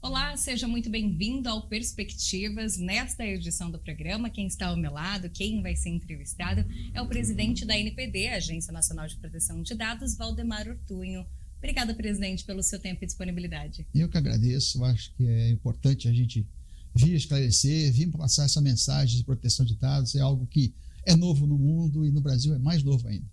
Olá, seja muito bem-vindo ao Perspectivas. Nesta edição do programa, quem está ao meu lado, quem vai ser entrevistado, é o presidente da NPD, Agência Nacional de Proteção de Dados, Valdemar Ortunho. Obrigada, presidente, pelo seu tempo e disponibilidade. Eu que agradeço, acho que é importante a gente vir esclarecer, vir passar essa mensagem de proteção de dados, é algo que é novo no mundo e no Brasil é mais novo ainda.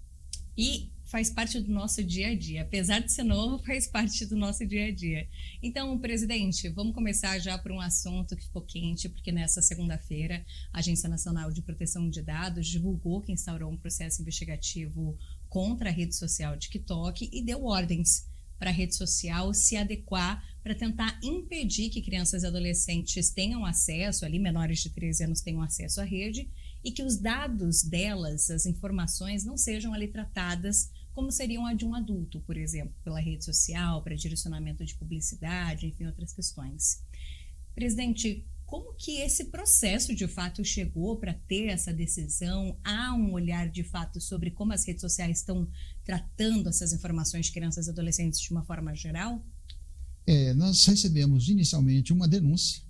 E faz parte do nosso dia a dia. Apesar de ser novo, faz parte do nosso dia a dia. Então, presidente, vamos começar já por um assunto que ficou quente, porque nessa segunda-feira a Agência Nacional de Proteção de Dados divulgou que instaurou um processo investigativo contra a rede social TikTok e deu ordens para a rede social se adequar para tentar impedir que crianças e adolescentes tenham acesso, ali menores de 13 anos tenham acesso à rede, e que os dados delas, as informações, não sejam ali tratadas como seriam a de um adulto, por exemplo, pela rede social, para direcionamento de publicidade, enfim, outras questões. Presidente, como que esse processo de fato chegou para ter essa decisão? Há um olhar de fato sobre como as redes sociais estão tratando essas informações de crianças e adolescentes de uma forma geral? Nós recebemos inicialmente uma denúncia,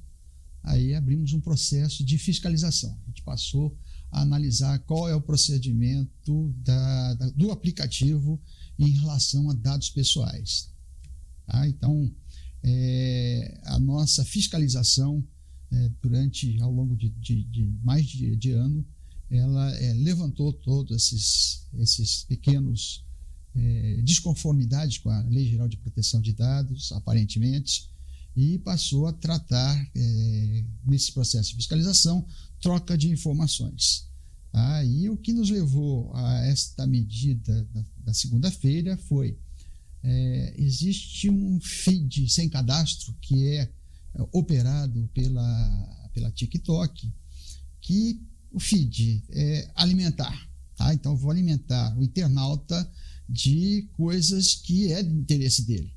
aí abrimos um processo de fiscalização. A gente passou a analisar qual é o procedimento do aplicativo em relação a dados pessoais. Tá? Então, a nossa fiscalização ao longo de mais de ano, ela levantou todos esses pequenos desconformidades com a Lei Geral de Proteção de Dados, aparentemente, e passou a tratar, nesse processo de fiscalização, troca de informações. Tá? E o que nos levou a esta medida da segunda-feira foi, existe um feed sem cadastro que é operado pela TikTok, que o feed é alimentar. Tá? Então, eu vou alimentar o internauta de coisas que é de interesse dele.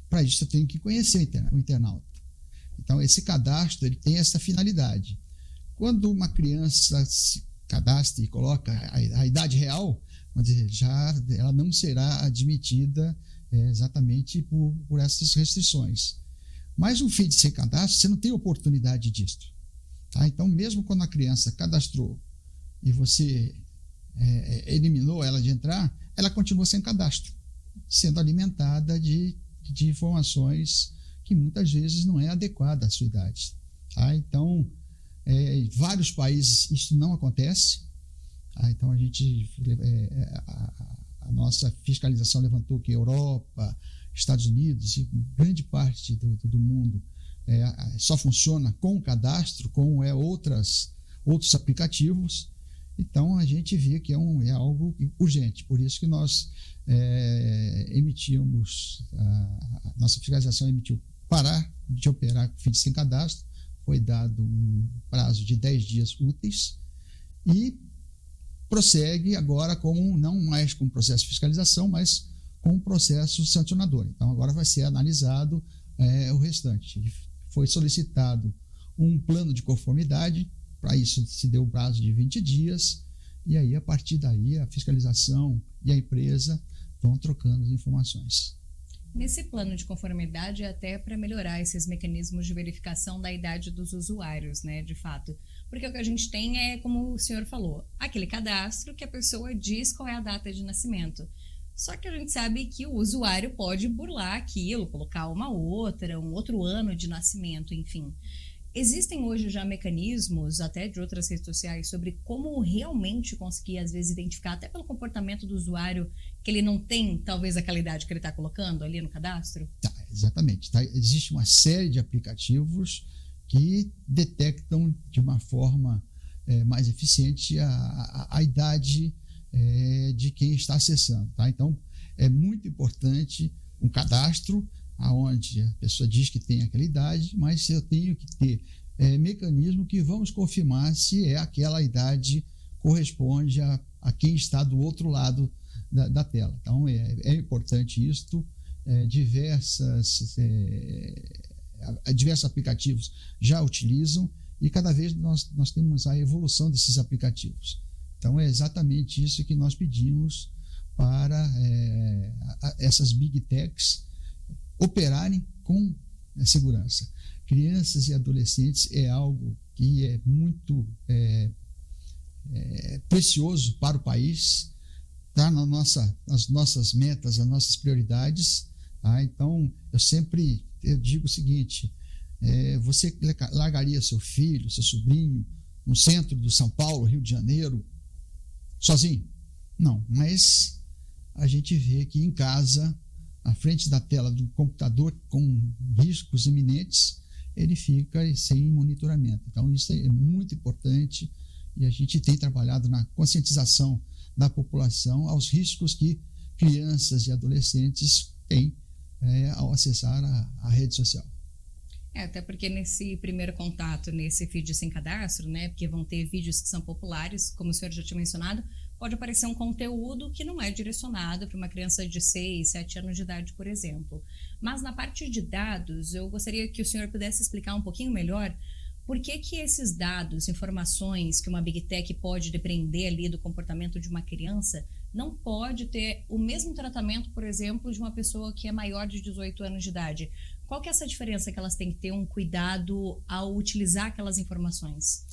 Para isso, eu tenho que conhecer o internauta. Então, esse cadastro ele tem essa finalidade. Quando uma criança se cadastra e coloca a idade real, vamos dizer, ela não será admitida exatamente por essas restrições. Mas um feed sem cadastro, você não tem oportunidade disso. Tá? Então, mesmo quando a criança cadastrou e você eliminou ela de entrar, ela continua sem cadastro, sendo alimentada de informações que muitas vezes não é adequada à sua idade. Tá? Então, em vários países isso não acontece. Tá? Então, a nossa fiscalização levantou que Europa, Estados Unidos e grande parte do mundo só funciona com cadastro, com outros aplicativos. Então, a gente vê que é algo urgente. Por isso que nós a nossa fiscalização emitiu parar de operar com feed sem cadastro. Foi dado um prazo de 10 dias úteis e prossegue agora não mais com o processo de fiscalização, mas com o processo sancionador. Então, agora vai ser analisado o restante. Foi solicitado um plano de conformidade, para isso se deu um prazo de 20 dias, e aí, a partir daí, a fiscalização e a empresa vão trocando as informações. Nesse plano de conformidade, até para melhorar esses mecanismos de verificação da idade dos usuários, né, de fato. Porque o que a gente tem é, como o senhor falou, aquele cadastro que a pessoa diz qual é a data de nascimento. Só que a gente sabe que o usuário pode burlar aquilo, colocar um outro ano de nascimento, enfim. Existem hoje já mecanismos, até de outras redes sociais, sobre como realmente conseguir, às vezes, identificar, até pelo comportamento do usuário, que ele não tem, talvez, aquela idade que ele está colocando ali no cadastro? Tá, exatamente. Tá? Existe uma série de aplicativos que detectam de uma forma mais eficiente a idade de quem está acessando. Tá? Então, é muito importante um cadastro onde a pessoa diz que tem aquela idade, mas eu tenho que ter mecanismo que vamos confirmar se aquela idade corresponde a quem está do outro lado da tela. Então, é importante isto. Diversos aplicativos já utilizam e cada vez nós temos a evolução desses aplicativos. Então, é exatamente isso que nós pedimos para essas Big Techs operarem com segurança. Crianças e adolescentes é algo que é muito precioso para o país, está nas nossas metas, nas nossas prioridades. Tá? Então, eu digo o seguinte, você largaria seu filho, seu sobrinho, no centro de São Paulo, Rio de Janeiro, sozinho? Não, mas a gente vê que em casa, à frente da tela do computador, com riscos iminentes, ele fica sem monitoramento. Então, isso é muito importante e a gente tem trabalhado na conscientização da população aos riscos que crianças e adolescentes têm ao acessar a rede social. Até porque nesse primeiro contato, nesse feed sem cadastro, né, porque vão ter vídeos que são populares, como o senhor já tinha mencionado, pode aparecer um conteúdo que não é direcionado para uma criança de 6, 7 anos de idade, por exemplo. Mas na parte de dados, eu gostaria que o senhor pudesse explicar um pouquinho melhor por que esses dados, informações que uma Big Tech pode depender ali do comportamento de uma criança, não pode ter o mesmo tratamento, por exemplo, de uma pessoa que é maior de 18 anos de idade. Qual que é essa diferença que elas têm que ter um cuidado ao utilizar aquelas informações?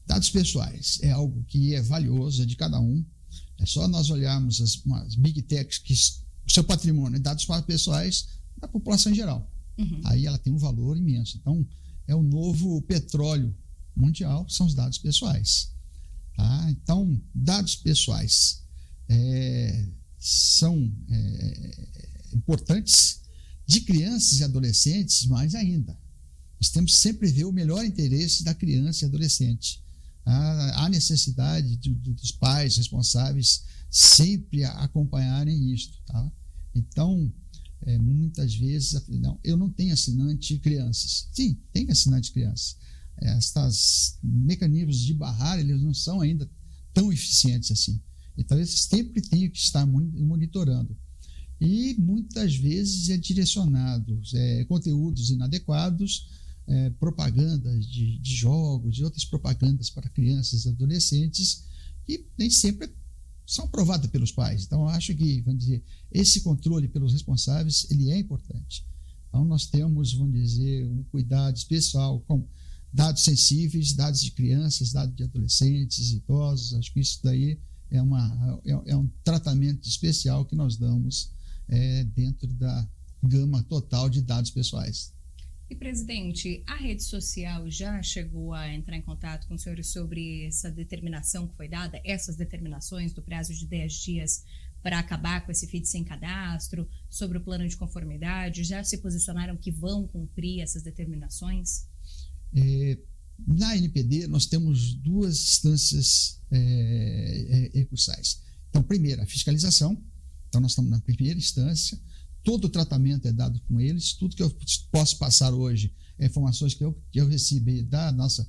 Dados pessoais é algo que é valioso, é de cada um. É só nós olharmos as Big Techs, que o seu patrimônio é dados pessoais da população em geral. Uhum. Aí ela tem um valor imenso. Então, é o novo petróleo mundial, são os dados pessoais. Tá? Então, dados pessoais são importantes, de crianças e adolescentes mais ainda. Nós temos que sempre ver o melhor interesse da criança e adolescente. Há necessidade dos pais responsáveis sempre acompanharem isso. Tá? Então, muitas vezes, eu não tenho assinante crianças. Sim, tem assinante crianças. Esses mecanismos de barrar, eles não são ainda tão eficientes assim. Então, eles sempre têm que estar monitorando. E muitas vezes é direcionado conteúdos inadequados, propagandas de jogos, de outras propagandas para crianças e adolescentes, que nem sempre são aprovadas pelos pais. Então, eu acho que, vamos dizer, esse controle pelos responsáveis, ele é importante. Então, nós temos, vamos dizer, um cuidado especial com dados sensíveis, dados de crianças, dados de adolescentes, idosos. Acho que isso daí é um tratamento especial que nós damos dentro da gama total de dados pessoais. E, presidente, a rede social já chegou a entrar em contato com os senhores sobre essa determinação que foi dada, essas determinações do prazo de 10 dias para acabar com esse feed sem cadastro, sobre o plano de conformidade? Já se posicionaram que vão cumprir essas determinações? Na NPD, nós temos duas instâncias recursais. Então, primeiro, a fiscalização. Então, nós estamos na primeira instância. Todo o tratamento é dado com eles. Tudo que eu posso passar hoje é informações que eu recebi da nossa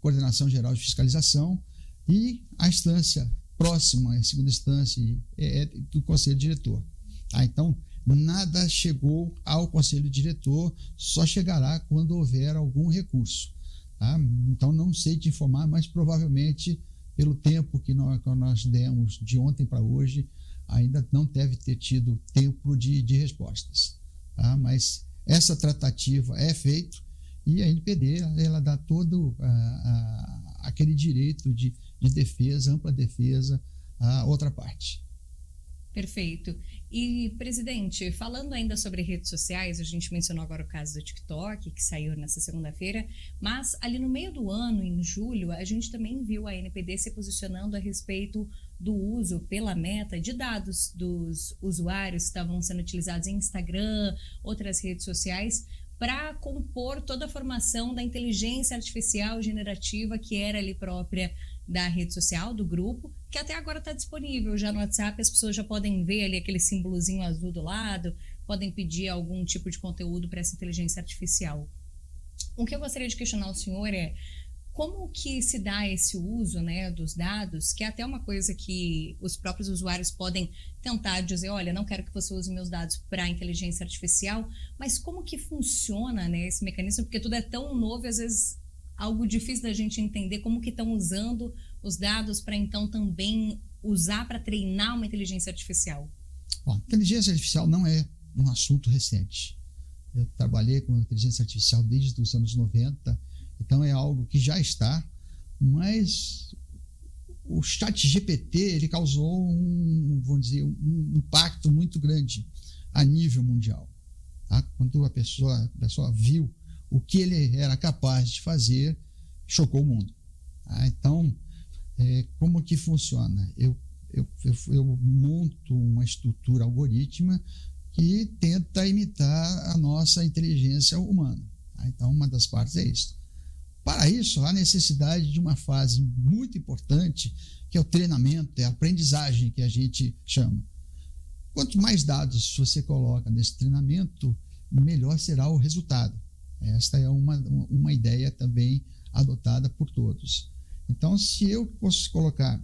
Coordenação Geral de Fiscalização. E a instância próxima, a segunda instância, é do Conselho Diretor. Tá? Então, nada chegou ao Conselho Diretor, só chegará quando houver algum recurso. Tá? Então, não sei te informar, mas provavelmente, pelo tempo que nós demos de ontem para hoje, ainda não deve ter tido tempo de respostas. Tá? Mas essa tratativa é feita e a NPD ela dá todo aquele direito de defesa, ampla defesa à outra parte. Perfeito. E, presidente, falando ainda sobre redes sociais, a gente mencionou agora o caso do TikTok, que saiu nessa segunda-feira, mas ali no meio do ano, em julho, a gente também viu a NPD se posicionando a respeito do uso pela Meta de dados dos usuários que estavam sendo utilizados em Instagram, outras redes sociais, para compor toda a formação da inteligência artificial generativa que era ali própria da rede social, do grupo, que até agora está disponível já no WhatsApp. As pessoas já podem ver ali aquele símbolozinho azul do lado, podem pedir algum tipo de conteúdo para essa inteligência artificial. O que eu gostaria de questionar o senhor é como que se dá esse uso, né, dos dados, que é até uma coisa que os próprios usuários podem tentar dizer, olha, não quero que você use meus dados para inteligência artificial, mas como que funciona, né, esse mecanismo, porque tudo é tão novo e às vezes algo difícil da gente entender como que estão usando os dados para então também usar para treinar uma inteligência artificial. Bom, inteligência artificial não é um assunto recente. Eu trabalhei com inteligência artificial desde os anos 90, então é algo que já está, mas o ChatGPT ele causou vamos dizer, um impacto muito grande a nível mundial. Tá? Quando a pessoa viu o que ele era capaz de fazer, chocou o mundo. Tá? Então, como que funciona? Eu monto uma estrutura algorítmica que tenta imitar a nossa inteligência humana. Tá? Então, uma das partes é isso. Para isso, há necessidade de uma fase muito importante, que é o treinamento, é a aprendizagem que a gente chama. Quanto mais dados você coloca nesse treinamento, melhor será o resultado. Esta é uma ideia também adotada por todos. Então, se eu fosse colocar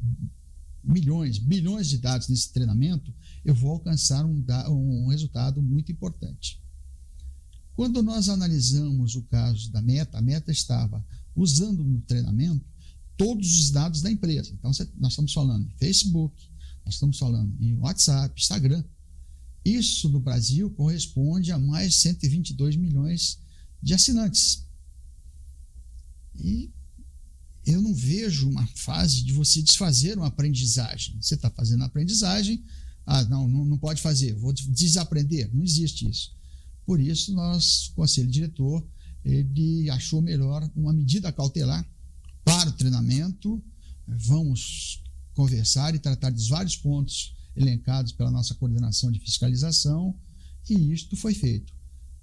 milhões, bilhões de dados nesse treinamento, eu vou alcançar um resultado muito importante. Quando nós analisamos o caso da Meta, a Meta estava usando no treinamento todos os dados da empresa. Então, nós estamos falando em Facebook, nós estamos falando em WhatsApp, Instagram. Isso no Brasil corresponde a mais de 122 milhões de assinantes. E eu não vejo uma fase de você desfazer uma aprendizagem. Você está fazendo a aprendizagem, não pode fazer, vou desaprender. Não existe isso. Por isso, o Conselho Diretor ele achou melhor uma medida cautelar para o treinamento. Vamos conversar e tratar dos vários pontos elencados pela nossa coordenação de fiscalização, e isto foi feito.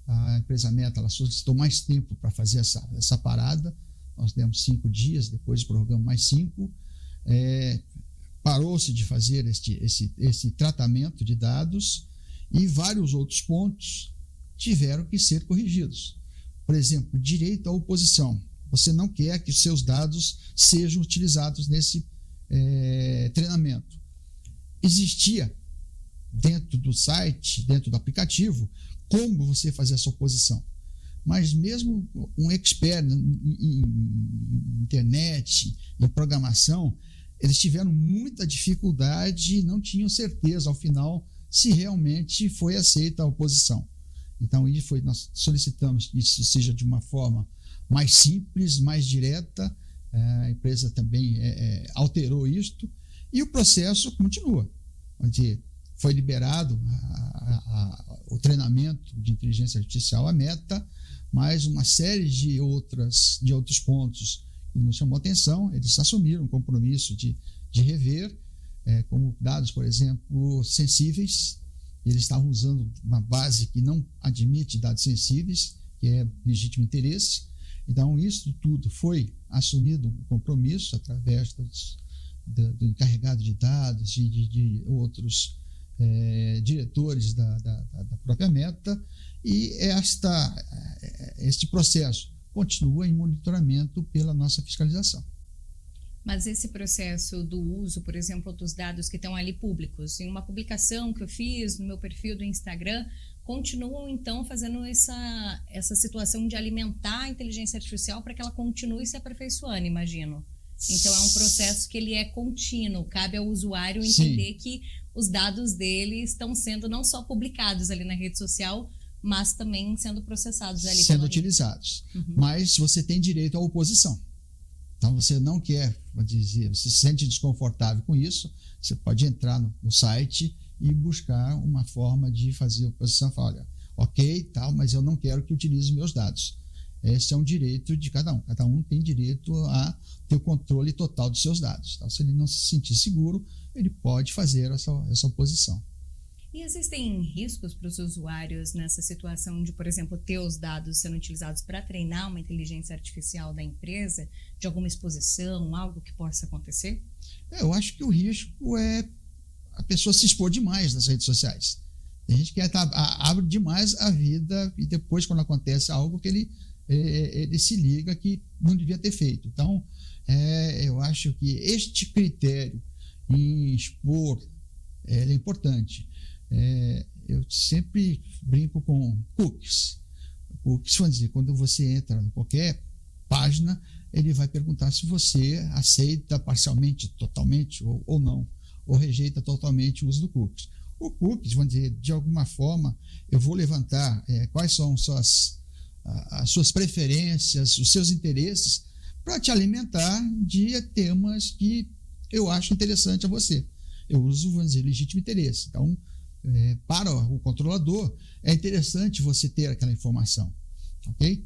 A empresa Meta ela solicitou mais tempo para fazer essa parada. Nós demos 5 dias, depois prorrogamos mais 5. Parou-se de fazer esse tratamento de dados e vários outros pontos tiveram que ser corrigidos. Por exemplo, direito à oposição. Você não quer que seus dados sejam utilizados nesse treinamento. Existia dentro do site, dentro do aplicativo, como você fazer essa oposição. Mas mesmo um expert em internet, em programação, eles tiveram muita dificuldade e não tinham certeza, ao final, se realmente foi aceita a oposição. Então, nós solicitamos que isso seja de uma forma mais simples, mais direta. A empresa também alterou isto e o processo continua, onde foi liberado o treinamento de inteligência artificial, a Meta, mas uma série de outros pontos que nos chamou a atenção. Eles assumiram o compromisso de rever, como dados, por exemplo, sensíveis. Eles estavam usando uma base que não admite dados sensíveis, que é legítimo interesse. Então, isso tudo foi assumido um compromisso através do encarregado de dados e de outros diretores da própria Meta, e este processo continua em monitoramento pela nossa fiscalização. Mas esse processo do uso, por exemplo, dos dados que estão ali públicos, em uma publicação que eu fiz no meu perfil do Instagram, continuam então fazendo essa situação de alimentar a inteligência artificial para que ela continue se aperfeiçoando, imagino. Então é um processo que ele é contínuo, cabe ao usuário entender Sim. que os dados dele estão sendo não só publicados ali na rede social, mas também sendo processados ali. Sendo utilizados. Mas você tem direito à oposição. Então, você não quer, você se sente desconfortável com isso, você pode entrar no site e buscar uma forma de fazer a oposição. Falar, olha, ok, tal, mas eu não quero que utilize meus dados. Esse é um direito de cada um. Cada um tem direito a ter o controle total dos seus dados. Então, se ele não se sentir seguro, ele pode fazer essa oposição. E existem riscos para os usuários nessa situação de, por exemplo, ter os dados sendo utilizados para treinar uma inteligência artificial da empresa, de alguma exposição, algo que possa acontecer? Eu acho que o risco é a pessoa se expor demais nas redes sociais. Tem gente que abre demais a vida e depois, quando acontece algo, que ele se liga que não devia ter feito. Então, eu acho que este critério em expor é importante. Eu sempre brinco com cookies. Cookies, vamos dizer, quando você entra em qualquer página, ele vai perguntar se você aceita parcialmente, totalmente ou não, ou rejeita totalmente o uso do cookies. o cookies, vamos dizer, de alguma forma, eu vou levantar quais são as suas preferências, os seus interesses, para te alimentar de temas que eu acho interessante a você. Eu uso, vamos dizer, legítimo interesse. Então, para o controlador, é interessante você ter aquela informação, ok?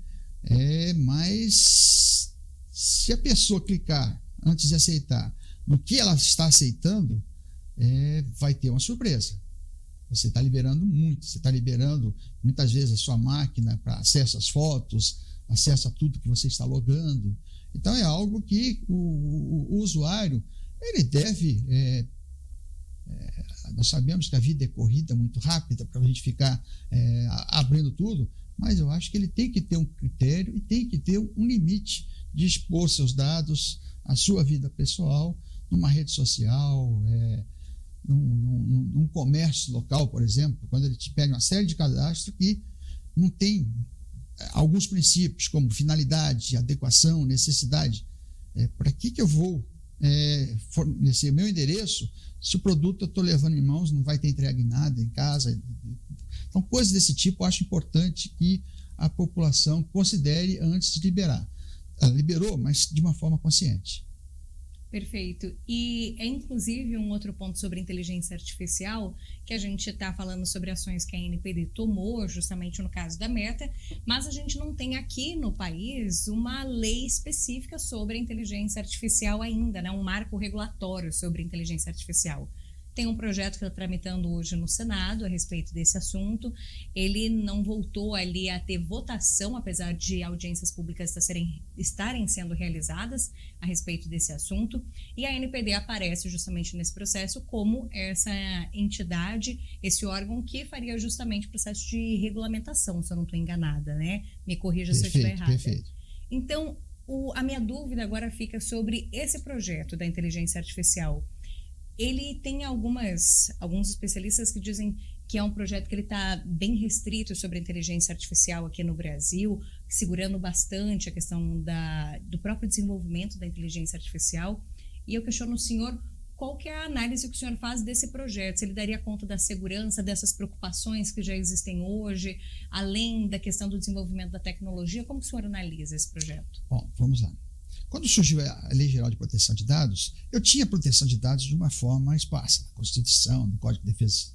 Mas se a pessoa clicar antes de aceitar no que ela está aceitando, vai ter uma surpresa. Você está liberando muito, você está liberando muitas vezes a sua máquina para acesso às fotos, acesso a tudo que você está logando. Então é algo que o usuário ele deve. Nós sabemos que a vida é corrida muito rápida para a gente ficar abrindo tudo, mas eu acho que ele tem que ter um critério e tem que ter um limite de expor seus dados, a sua vida pessoal, numa rede social, num comércio local, por exemplo, quando ele te pede uma série de cadastros que não tem alguns princípios, como finalidade, adequação, necessidade. Para que eu vou fornecer meu endereço se o produto eu estou levando em mãos, não vai ter entregue nada em casa? Então, coisas desse tipo eu acho importante que a população considere antes de liberar. Ela liberou, mas de uma forma consciente. Perfeito. E inclusive um outro ponto sobre inteligência artificial, que a gente está falando sobre ações que a ANPD tomou, justamente no caso da Meta, mas a gente não tem aqui no país uma lei específica sobre a inteligência artificial ainda, né? Um marco regulatório sobre inteligência artificial. Tem um projeto que está tramitando hoje no Senado a respeito desse assunto. Ele não voltou ali a ter votação, apesar de audiências públicas estarem sendo realizadas a respeito desse assunto. E a ANPD aparece justamente nesse processo como essa entidade, esse órgão que faria justamente o processo de regulamentação, se eu não estou enganada, né? Me corrija se eu estiver errada. Perfeito. Então, a minha dúvida agora fica sobre esse projeto da inteligência artificial. Ele tem alguns especialistas que dizem que é um projeto que ele está bem restrito sobre a inteligência artificial aqui no Brasil, segurando bastante a questão do próprio desenvolvimento da inteligência artificial. E eu questiono o senhor, qual que é a análise que o senhor faz desse projeto? Se ele daria conta da segurança, dessas preocupações que já existem hoje, além da questão do desenvolvimento da tecnologia, como o senhor analisa esse projeto? Bom, vamos lá. Quando surgiu a Lei Geral de Proteção de Dados, eu tinha proteção de dados de uma forma esparsa, na Constituição, no Código de Defesa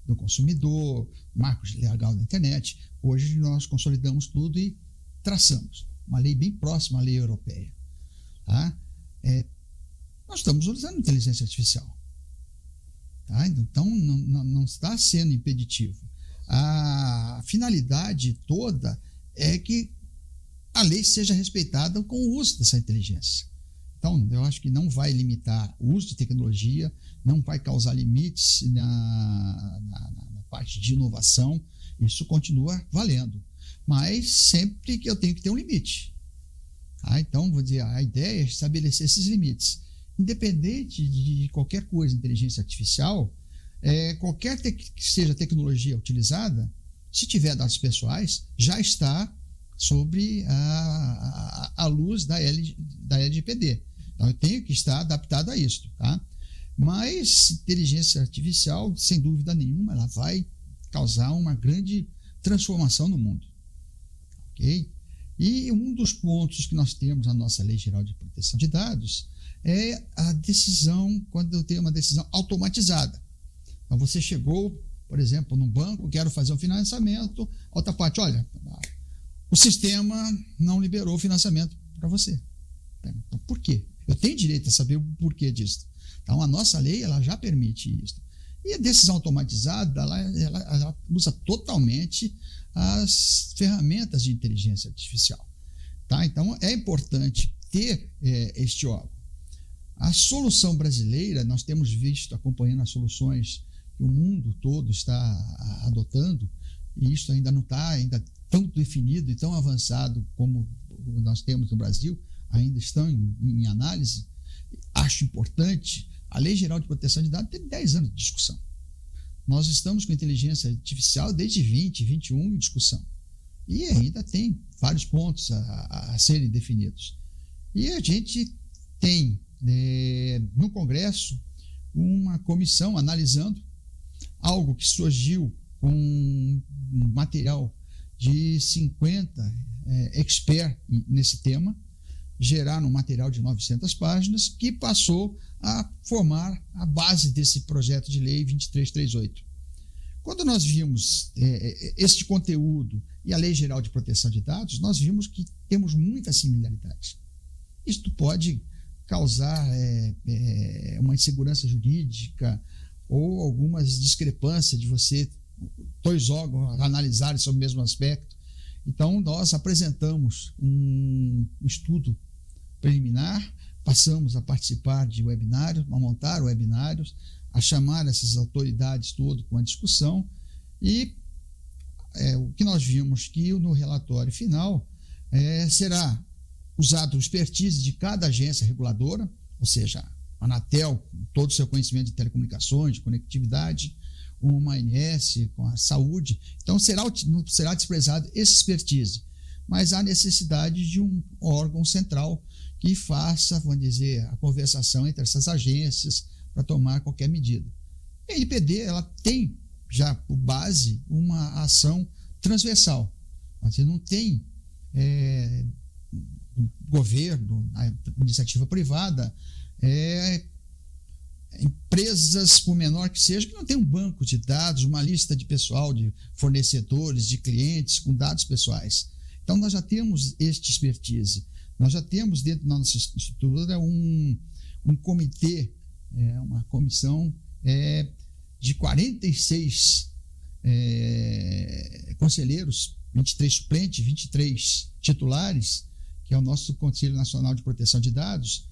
do Consumidor, Marcos Legal da Internet. Hoje nós consolidamos tudo e traçamos uma lei bem próxima à lei europeia. Tá? Nós estamos usando inteligência artificial. Tá? Então não está sendo impeditivo. A finalidade toda é que a lei seja respeitada com o uso dessa inteligência. Então, eu acho que não vai limitar o uso de tecnologia, não vai causar limites na parte de inovação, isso continua valendo. Mas sempre que eu tenho que ter um limite. Então, vou dizer, a ideia é estabelecer esses limites. Independente de qualquer coisa, inteligência artificial, qualquer que seja a tecnologia utilizada, se tiver dados pessoais, já está sobre a luz da LGPD. Então, eu tenho que estar adaptado a isso. Tá? Mas inteligência artificial, sem dúvida nenhuma, ela vai causar uma grande transformação no mundo. Ok? E um dos pontos que nós temos na nossa Lei Geral de Proteção de Dados é a decisão, quando eu tenho uma decisão automatizada. Então, você chegou, por exemplo, num banco, quero fazer um financiamento, a outra parte, olha, o sistema não liberou o financiamento para você. Então, por quê? Eu tenho direito a saber o porquê disso. Então, a nossa lei ela já permite isso. E a decisão automatizada, ela usa totalmente as ferramentas de inteligência artificial. Tá? Então, é importante ter este órgão. A solução brasileira, nós temos visto, acompanhando as soluções que o mundo todo está adotando, e isso ainda não está tão definido e tão avançado como nós temos no Brasil, ainda estão em análise. Acho importante, a Lei Geral de Proteção de Dados teve 10 anos de discussão. Nós estamos com inteligência artificial desde 2021 em discussão. E ainda tem vários pontos a serem definidos. E a gente tem no Congresso uma comissão analisando algo que surgiu com um material de 50 experts nesse tema, geraram um material de 900 páginas que passou a formar a base desse projeto de lei 2338. Quando nós vimos este conteúdo e a Lei Geral de Proteção de Dados, nós vimos que temos muitas similaridades. Isto pode causar uma insegurança jurídica ou algumas discrepâncias de dois órgãos analisarem sobre o mesmo aspecto. Então, nós apresentamos um estudo preliminar, passamos a participar de webinários, a montar webinários, a chamar essas autoridades todas com a discussão, e o que nós vimos que no relatório final será usado o expertise de cada agência reguladora, ou seja, a Anatel, com todo o seu conhecimento de telecomunicações, de conectividade, uma ANS com a saúde. Então, não será desprezado esse expertise, mas há necessidade de um órgão central que faça, vamos dizer, a conversação entre essas agências para tomar qualquer medida. A NPD ela tem já por base uma ação transversal. Você não tem governo, a iniciativa privada, empresas, por menor que seja, que não tem um banco de dados, uma lista de pessoal, de fornecedores, de clientes com dados pessoais. Então, nós já temos este expertise. Nós já temos dentro da nossa estrutura um comitê, uma comissão de 46 conselheiros, 23 suplentes, 23 titulares, que é o nosso Conselho Nacional de Proteção de Dados,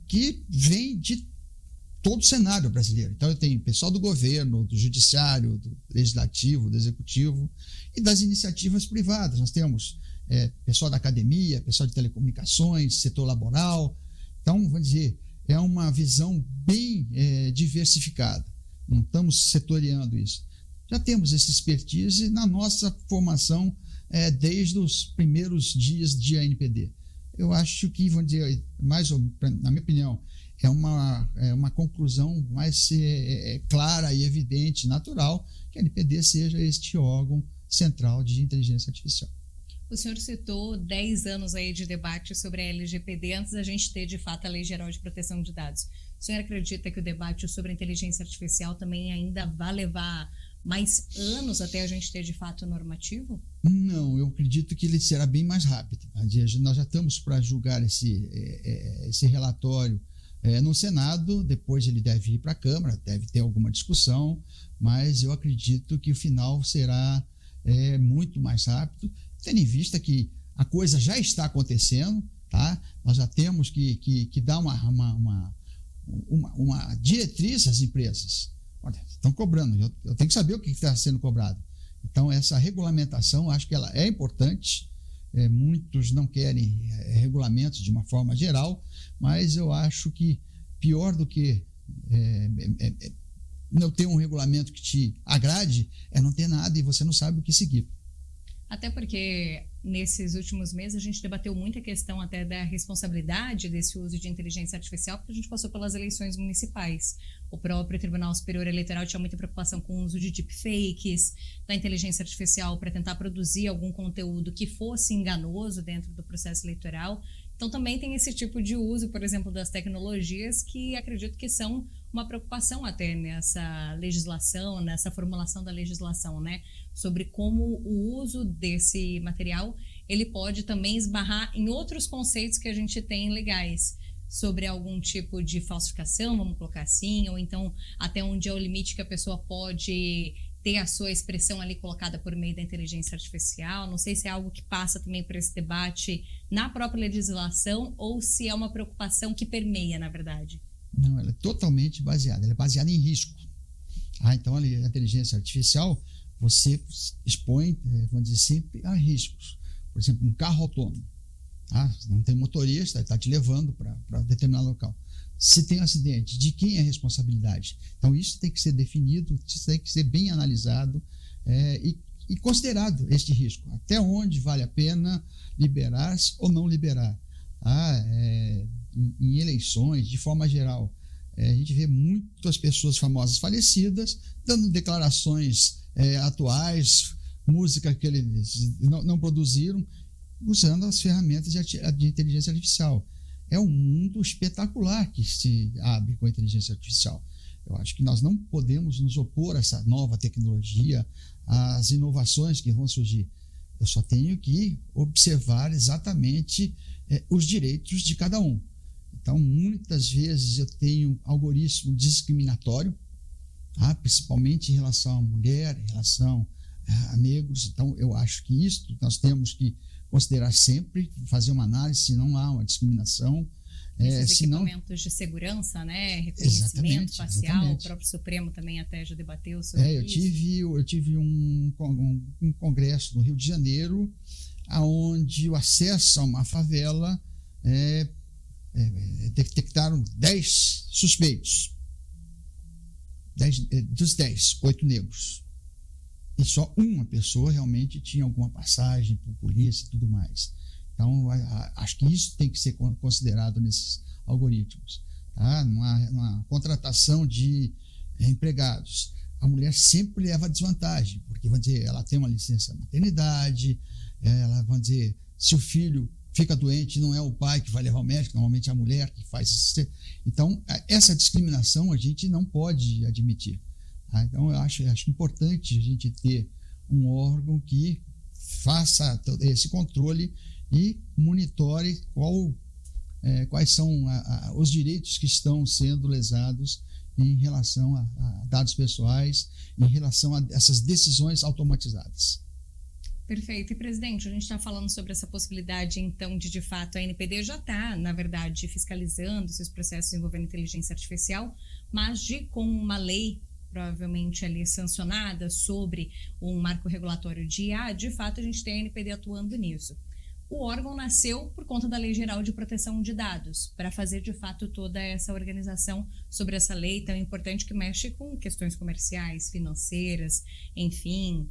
que vem de todo o cenário brasileiro. Então, eu tenho pessoal do governo, do judiciário, do legislativo, do executivo e das iniciativas privadas. Nós temos pessoal da academia, pessoal de telecomunicações, setor laboral. Então, vamos dizer, é uma visão bem diversificada. Não estamos setoriando isso. Já temos esse expertise na nossa formação desde os primeiros dias de ANPD. Eu acho que, vamos dizer, na minha opinião, é uma conclusão mais clara e evidente, natural, que a NPD seja este órgão central de inteligência artificial. O senhor citou 10 anos aí de debate sobre a LGPD antes da gente ter, de fato, a Lei Geral de Proteção de Dados. O senhor acredita que o debate sobre a inteligência artificial também ainda vai levar mais anos até a gente ter, de fato, o normativo? Não, eu acredito que ele será bem mais rápido. Nós já estamos para julgar esse relatório no Senado, depois ele deve ir para a Câmara, deve ter alguma discussão, mas eu acredito que o final será muito mais rápido, tendo em vista que a coisa já está acontecendo, tá? Nós já temos que dar uma diretriz às empresas. Olha, estão cobrando, eu tenho que saber o que está sendo cobrado. Então, essa regulamentação, acho que ela é importante. Muitos não querem regulamentos de uma forma geral, mas eu acho que pior do que não ter um regulamento que te agrade é não ter nada e você não sabe o que seguir. Até porque nesses últimos meses a gente debateu muito a questão até da responsabilidade desse uso de inteligência artificial, porque a gente passou pelas eleições municipais. O próprio Tribunal Superior Eleitoral tinha muita preocupação com o uso de deepfakes, da inteligência artificial para tentar produzir algum conteúdo que fosse enganoso dentro do processo eleitoral. Então também tem esse tipo de uso, por exemplo, das tecnologias, que acredito que são uma preocupação até nessa legislação, nessa formulação da legislação, né? Sobre como o uso desse material ele pode também esbarrar em outros conceitos que a gente tem legais, sobre algum tipo de falsificação, vamos colocar assim, ou então até onde é o limite que a pessoa pode ter a sua expressão ali colocada por meio da inteligência artificial. Não sei se é algo que passa também por esse debate na própria legislação ou se é uma preocupação que permeia, na verdade. Não, ela é totalmente baseada, ela é baseada em risco. Então, a inteligência artificial, você expõe, vamos dizer, sempre a riscos. Por exemplo, um carro autônomo. Não tem motorista, está te levando para determinado local. Se tem um acidente, de quem é a responsabilidade? Então, isso tem que ser definido, isso tem que ser bem analisado e considerado este risco. Até onde vale a pena liberar-se ou não liberar. Em eleições, de forma geral, A gente vê muitas pessoas famosas falecidas dando declarações atuais, música que eles não produziram, usando as ferramentas de inteligência artificial. É um mundo espetacular que se abre com a inteligência artificial. Eu acho que nós não podemos nos opor a essa nova tecnologia, às inovações que vão surgir. Eu só tenho que observar exatamente os direitos de cada um. Então, muitas vezes eu tenho algoritmo discriminatório, principalmente em relação à mulher, em relação a negros. Então, eu acho que isso nós temos que considerar sempre, fazer uma análise se não há uma discriminação. Esses equipamentos de segurança, né? Reconhecimento facial, exatamente. O próprio Supremo também até já debateu sobre isso. Eu tive um congresso no Rio de Janeiro, onde o acesso a uma favela detectaram 10 suspeitos. Dos 10, 8 negros. E só uma pessoa realmente tinha alguma passagem por polícia e tudo mais. Então, acho que isso tem que ser considerado nesses algoritmos. Tá? Numa contratação de empregados, a mulher sempre leva desvantagem, porque, vamos dizer, ela tem uma licença maternidade, ela, vamos dizer, se o filho fica doente, não é o pai que vai levar ao médico, normalmente é a mulher que faz isso. Então, essa discriminação a gente não pode admitir. Tá? Então, eu acho importante a gente ter um órgão que faça esse controle e monitore quais são os direitos que estão sendo lesados em relação a dados pessoais, em relação a essas decisões automatizadas. Perfeito. E, presidente, a gente está falando sobre essa possibilidade, então, de fato, a ANPD já está, na verdade, fiscalizando esses processos envolvendo inteligência artificial, mas com uma lei provavelmente ali sancionada sobre um marco regulatório de IA, de fato, a gente tem a ANPD atuando nisso. O órgão nasceu por conta da Lei Geral de Proteção de Dados, para fazer, de fato, toda essa organização sobre essa lei tão importante que mexe com questões comerciais, financeiras, enfim,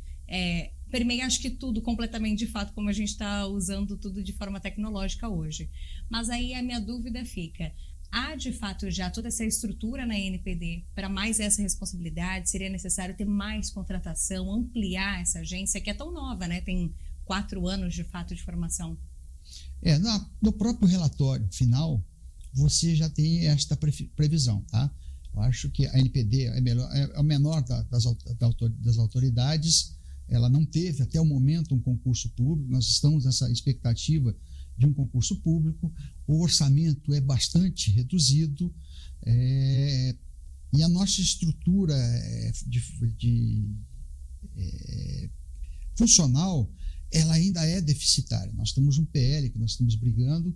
permeia, acho que tudo completamente, de fato, como a gente está usando tudo de forma tecnológica hoje. Mas aí a minha dúvida fica, há, de fato, já toda essa estrutura na ANPD para mais essa responsabilidade? Seria necessário ter mais contratação, ampliar essa agência, que é tão nova, né? Tem 4 anos, de fato, de formação. No próprio relatório final, você já tem esta previsão, tá? Eu acho que a ANPD é o menor das autoridades. Ela não teve, até o momento, um concurso público. Nós estamos nessa expectativa de um concurso público. O orçamento é bastante reduzido e a nossa estrutura funcional, ela ainda é deficitária. Nós temos um PL que nós estamos brigando,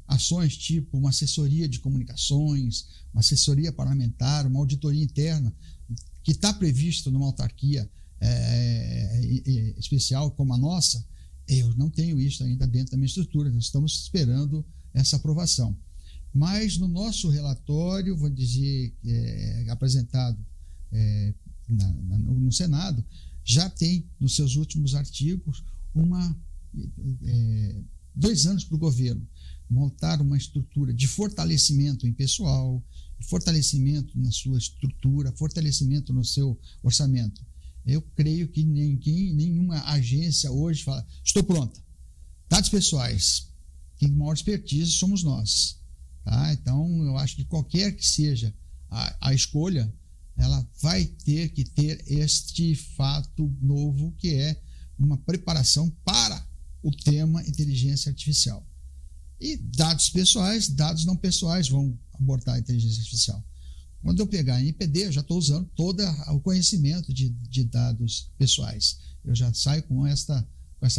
ações tipo uma assessoria de comunicações, uma assessoria parlamentar, uma auditoria interna, que está prevista numa autarquia especial como a nossa. Eu não tenho isso ainda dentro da minha estrutura, nós estamos esperando essa aprovação. Mas no nosso relatório, vou dizer, apresentado no Senado, já tem nos seus últimos artigos 2 anos para o governo montar uma estrutura de fortalecimento em pessoal, fortalecimento na sua estrutura, fortalecimento no seu orçamento. Eu creio que nenhuma agência hoje fala, estou pronta. Dados pessoais, quem tem maior expertise somos nós. Tá? Então, eu acho que qualquer que seja a escolha, ela vai ter que ter este fato novo, que é uma preparação para o tema inteligência artificial. E dados pessoais, dados não pessoais vão abordar a inteligência artificial. Quando eu pegar a ANPD, eu já estou usando todo o conhecimento de dados pessoais. Eu já saio com essa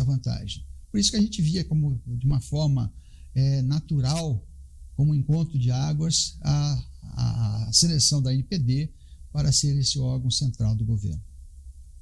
vantagem. Por isso que a gente via como, de uma forma natural, como encontro de águas, a seleção da ANPD para ser esse órgão central do governo.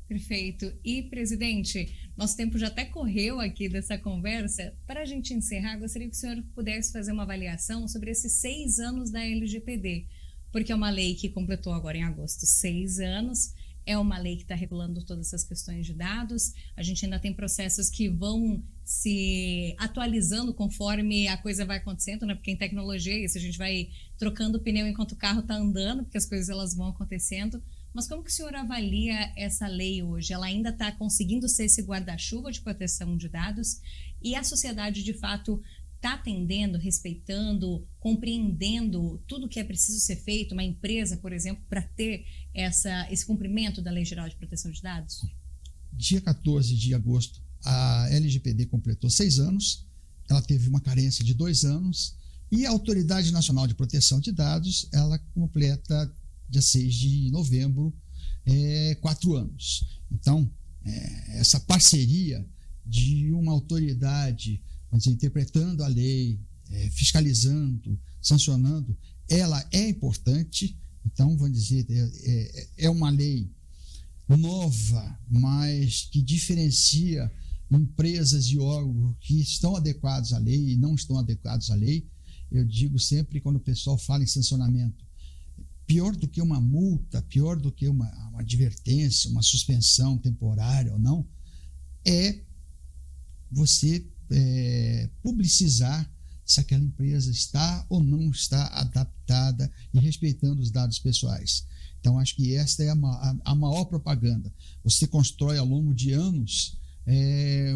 Perfeito. E, presidente, nosso tempo já até correu aqui dessa conversa. Para a gente encerrar, gostaria que o senhor pudesse fazer uma avaliação sobre esses 6 anos da LGPD, porque é uma lei que completou agora em agosto 6 anos. é uma lei que está regulando todas essas questões de dados. A gente ainda tem processos que vão se atualizando conforme a coisa vai acontecendo, né? Porque em tecnologia é isso, a gente vai trocando o pneu enquanto o carro está andando, porque as coisas elas vão acontecendo. Mas como que o senhor avalia essa lei hoje? Ela ainda está conseguindo ser esse guarda-chuva de proteção de dados? E a sociedade, de fato, está atendendo, respeitando, compreendendo tudo que é preciso ser feito, uma empresa, por exemplo, para ter esse cumprimento da Lei Geral de Proteção de Dados? Dia 14 de agosto, a LGPD completou 6 anos, ela teve uma carência de 2 anos, e a Autoridade Nacional de Proteção de Dados, ela completa dia 6 de novembro, 4 anos. Então, essa parceria de uma autoridade, vamos dizer, interpretando a lei, fiscalizando, sancionando, ela é importante. Então, vamos dizer, é uma lei nova, mas que diferencia empresas e órgãos que estão adequados à lei e não estão adequados à lei. Eu digo sempre, quando o pessoal fala em sancionamento, pior do que uma multa, pior do que uma advertência, uma suspensão temporária ou não, é você publicizar se aquela empresa está ou não está adaptada e respeitando os dados pessoais. Então, acho que esta é a maior propaganda. Você constrói ao longo de anos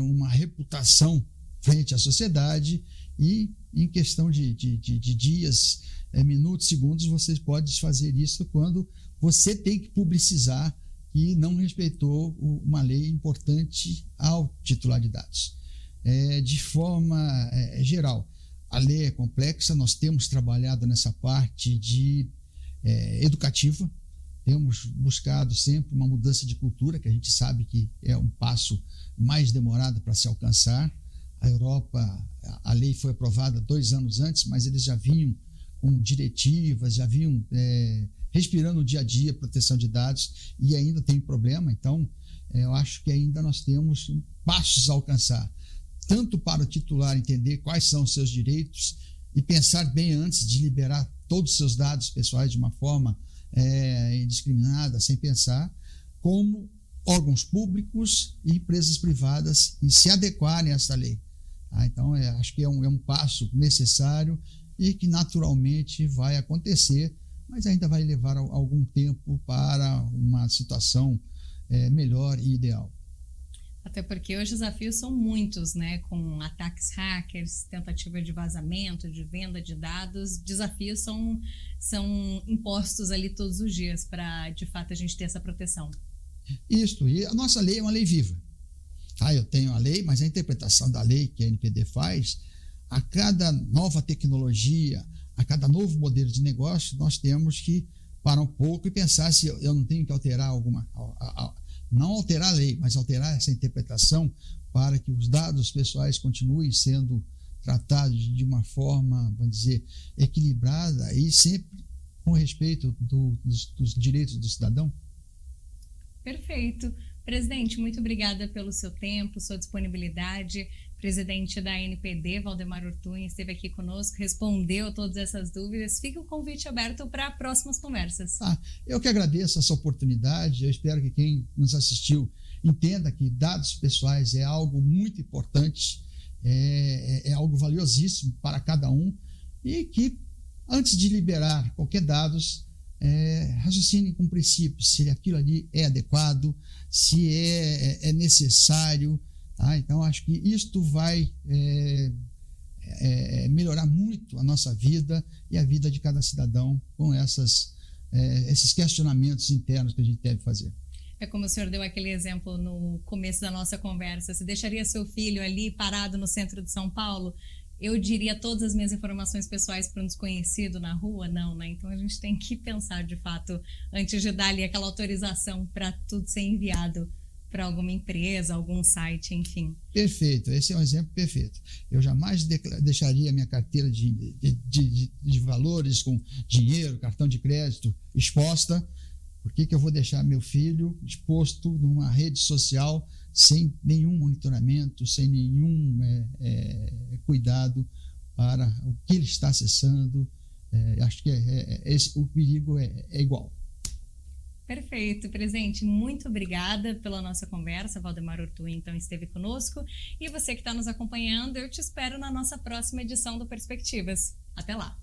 uma reputação frente à sociedade e, em questão de dias, minutos, segundos, você pode fazer isso quando você tem que publicizar que não respeitou uma lei importante ao titular de dados. De forma geral, a lei é complexa, nós temos trabalhado nessa parte educativa, temos buscado sempre uma mudança de cultura, que a gente sabe que é um passo mais demorado para se alcançar. A Europa, a lei foi aprovada 2 anos antes, mas eles já vinham com diretivas, já vinham respirando o dia a dia proteção de dados e ainda tem problema. Então, eu acho que ainda nós temos passos a alcançar, tanto para o titular entender quais são os seus direitos e pensar bem antes de liberar todos os seus dados pessoais de uma forma indiscriminada, sem pensar, como órgãos públicos e empresas privadas em se adequarem a essa lei. Então, acho que é um passo necessário e que naturalmente vai acontecer, mas ainda vai levar algum tempo para uma situação melhor e ideal. Até porque os desafios são muitos, né? Com ataques hackers, tentativa de vazamento, de venda de dados, desafios são impostos ali todos os dias para, de fato, a gente ter essa proteção. Isso, e a nossa lei é uma lei viva. Eu tenho a lei, mas a interpretação da lei que a NPD faz, a cada nova tecnologia, a cada novo modelo de negócio, nós temos que parar um pouco e pensar se eu não tenho que alterar não alterar a lei, mas alterar essa interpretação para que os dados pessoais continuem sendo tratados de uma forma, vamos dizer, equilibrada e sempre com respeito dos direitos do cidadão. Perfeito. Presidente, muito obrigada pelo seu tempo, sua disponibilidade. Presidente da NPD, Valdemar Ortuño, esteve aqui conosco, respondeu a todas essas dúvidas. Fica o convite aberto para próximas conversas. Eu que agradeço essa oportunidade. Eu espero que quem nos assistiu entenda que dados pessoais é algo muito importante, é algo valiosíssimo para cada um e que, antes de liberar qualquer dados, raciocinem com princípios, se aquilo ali é adequado, se é necessário. Então, acho que isto vai melhorar muito a nossa vida e a vida de cada cidadão com esses questionamentos internos que a gente deve fazer. É como o senhor deu aquele exemplo no começo da nossa conversa. Você deixaria seu filho ali parado no centro de São Paulo? Eu diria todas as minhas informações pessoais para um desconhecido na rua? Não, né? Então a gente tem que pensar, de fato, antes de dar ali aquela autorização para tudo ser enviado para alguma empresa, algum site, enfim. Perfeito, esse é um exemplo perfeito. Eu jamais deixaria minha carteira de valores com dinheiro, cartão de crédito exposta. Por que eu vou deixar meu filho exposto numa rede social sem nenhum monitoramento, sem nenhum cuidado para o que ele está acessando? Acho que o perigo é igual. Perfeito, presidente. Muito obrigada pela nossa conversa. Valdemar Ortuim, então, esteve conosco. E você que está nos acompanhando, eu te espero na nossa próxima edição do Perspectivas. Até lá!